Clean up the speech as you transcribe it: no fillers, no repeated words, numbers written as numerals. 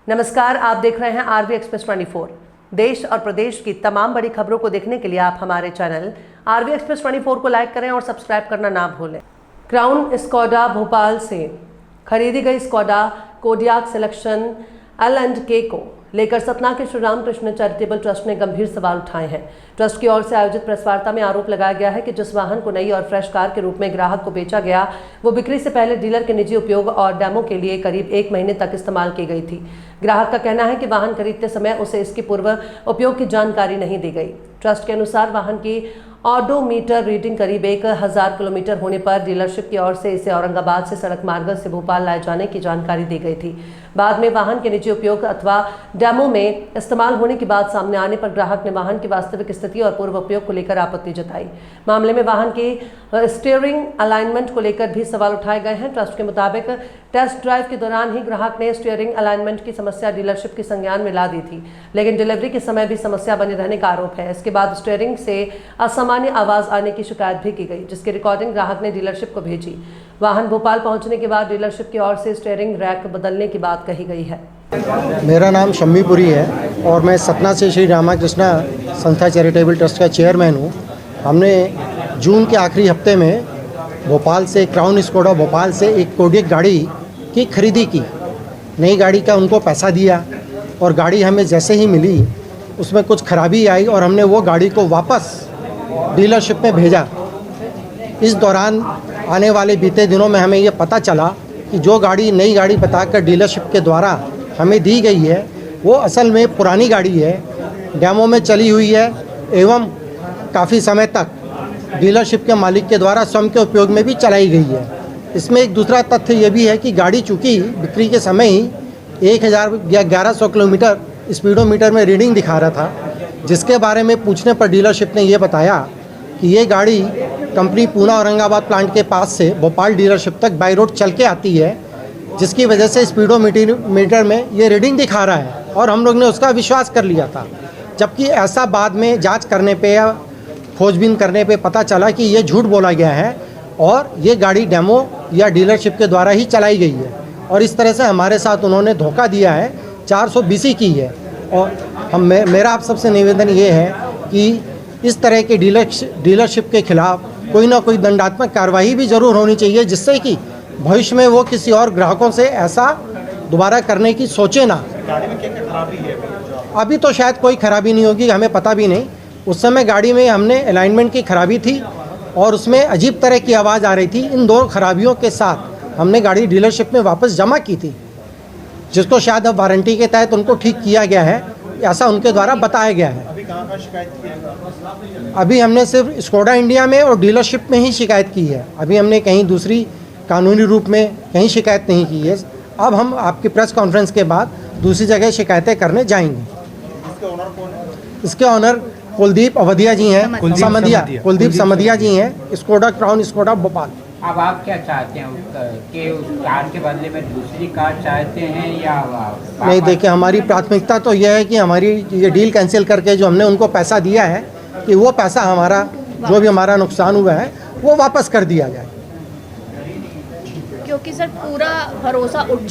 नमस्कार, आप देख रहे हैं आरवी एक्सप्रेस 24। देश और प्रदेश की तमाम बड़ी खबरों को देखने के लिए आप हमारे चैनल आरवी एक्सप्रेस 24 को लाइक करें और सब्सक्राइब करना ना भूलें। क्राउन स्कोडा भोपाल से खरीदी गई स्कोडा कोडियाक सिलेक्शन L&K को लेकर सतना के श्री रामकृष्ण चैरिटेबल ट्रस्ट ने गंभीर सवाल उठाए हैं। ट्रस्ट की ओर से आयोजित प्रेस वार्ता में आरोप लगाया गया है कि जिस वाहन को नई और फ्रेश कार के रूप में ग्राहक को बेचा गया, वो बिक्री से पहले डीलर के निजी उपयोग और डेमो के लिए करीब 1 महीने तक इस्तेमाल की गई थी। ग्राहक का कहना है कि वाहन खरीदते समय उसे इसकी पूर्व उपयोग की जानकारी नहीं दी गई। ट्रस्ट के अनुसार वाहन की ऑडोमीटर रीडिंग करीब 1000 किलोमीटर होने पर डीलरशिप की ओर से इसे औरंगाबाद से सड़क मार्ग से भोपाल लाए जाने की जानकारी दी गई थी। बाद में वाहन के निजी उपयोग अथवा डेमो में इस्तेमाल होने की बात सामने आने पर ग्राहक ने वाहन की वास्तविक स्थिति और पूर्व उपयोग को लेकर आपत्ति जताई। मामले में वाहन की स्टीयरिंग अलाइनमेंट को लेकर भी सवाल उठाए गए हैं। ट्रस्ट के मुताबिक टेस्ट ड्राइव के दौरान ही ग्राहक ने स्टीयरिंग अलाइनमेंट की समस्या डीलरशिप के संज्ञान में ला दी थी, लेकिन डिलीवरी के समय भी समस्या बने रहने का आरोप है। इसके बाद स्टीयरिंग से असामान्य आवाज आने की शिकायत भी की गई, जिसकी रिकॉर्डिंग ग्राहक ने डीलरशिप को भेजी। वाहन भोपाल पहुंचने के बाद डीलरशिप की ओर से स्टीयरिंग रैक बदलने की बात कही गई है। मेरा नाम शम्मीपुरी है और मैं सतना से श्री रामकृष्ण संस्था चैरिटेबल ट्रस्ट का चेयरमैन हूँ। हमने जून के आखिरी हफ्ते में भोपाल से क्राउन स्कोडा भोपाल से एक कोडियक गाड़ी की खरीदी की। नई गाड़ी का उनको पैसा दिया और गाड़ी हमें जैसे ही मिली उसमें कुछ खराबी आई और हमने वो गाड़ी को वापस डीलरशिप में भेजा। इस दौरान आने वाले बीते दिनों में हमें ये पता चला कि जो गाड़ी नई गाड़ी बताकर डीलरशिप के द्वारा हमें दी गई है वो असल में पुरानी गाड़ी है, डेमो में चली हुई है एवं काफ़ी समय तक डीलरशिप के मालिक के द्वारा स्वयं के उपयोग में भी चलाई गई है। इसमें एक दूसरा तथ्य ये भी है कि गाड़ी चूँकि बिक्री के समय ही 1000 या 1100 किलोमीटर स्पीडोमीटर में रीडिंग दिखा रहा था, जिसके बारे में पूछने पर डीलरशिप ने ये बताया कि ये गाड़ी कंपनी पूना औरंगाबाद प्लांट के पास से भोपाल डीलरशिप तक बाई रोड चल के आती है, जिसकी वजह से स्पीडोमीटर में ये रीडिंग दिखा रहा है और हम लोग ने उसका विश्वास कर लिया था। जबकि ऐसा बाद में जांच करने पे या खोजबीन करने पे पता चला कि ये झूठ बोला गया है और ये गाड़ी डेमो या डीलरशिप के द्वारा ही चलाई गई है और इस तरह से हमारे साथ उन्होंने धोखा दिया है, 420 की है। और मेरा आप सबसे निवेदन ये है कि इस तरह के डीलरशिप के खिलाफ कोई ना कोई दंडात्मक कार्रवाई भी ज़रूर होनी चाहिए, जिससे कि भविष्य में वो किसी और ग्राहकों से ऐसा दोबारा करने की सोचे ना। गाड़ी में क्या खराबी है? अभी तो शायद कोई खराबी नहीं होगी, हमें पता भी नहीं। उस समय गाड़ी में हमने अलाइनमेंट की खराबी थी और उसमें अजीब तरह की आवाज़ आ रही थी। इन दो खराबियों के साथ हमने गाड़ी डीलरशिप में वापस जमा की थी, जिसको शायद अब वारंटी के तहत उनको ठीक किया गया है, ऐसा उनके द्वारा बताया गया है। अभी कहाँ पर शिकायत की है? अभी हमने सिर्फ स्कोडा इंडिया में और डीलरशिप में ही शिकायत की है। अभी हमने कहीं दूसरी कानूनी रूप में कहीं शिकायत नहीं की है। अब हम आपकी प्रेस कॉन्फ्रेंस के बाद दूसरी जगह शिकायतें करने जाएंगे। इसके ओनर कौन है? इसके ऑनर कुलदीप अवधिया जी हैं, कुलदीप समधिया जी हैं, स्कोडा क्राउन स्कोडा भोपाल। अब आप क्या चाहते हैं कि उस कार के बदले में दूसरी कार चाहते हैं या नहीं? देखिए, हमारी प्राथमिकता तो यह है कि हमारी ये डील कैंसिल करके जो हमने उनको पैसा दिया है कि वो पैसा हमारा जो भी हमारा नुकसान हुआ है वो वापस कर दिया जाए, क्योंकि सर पूरा भरोसा उठ चुका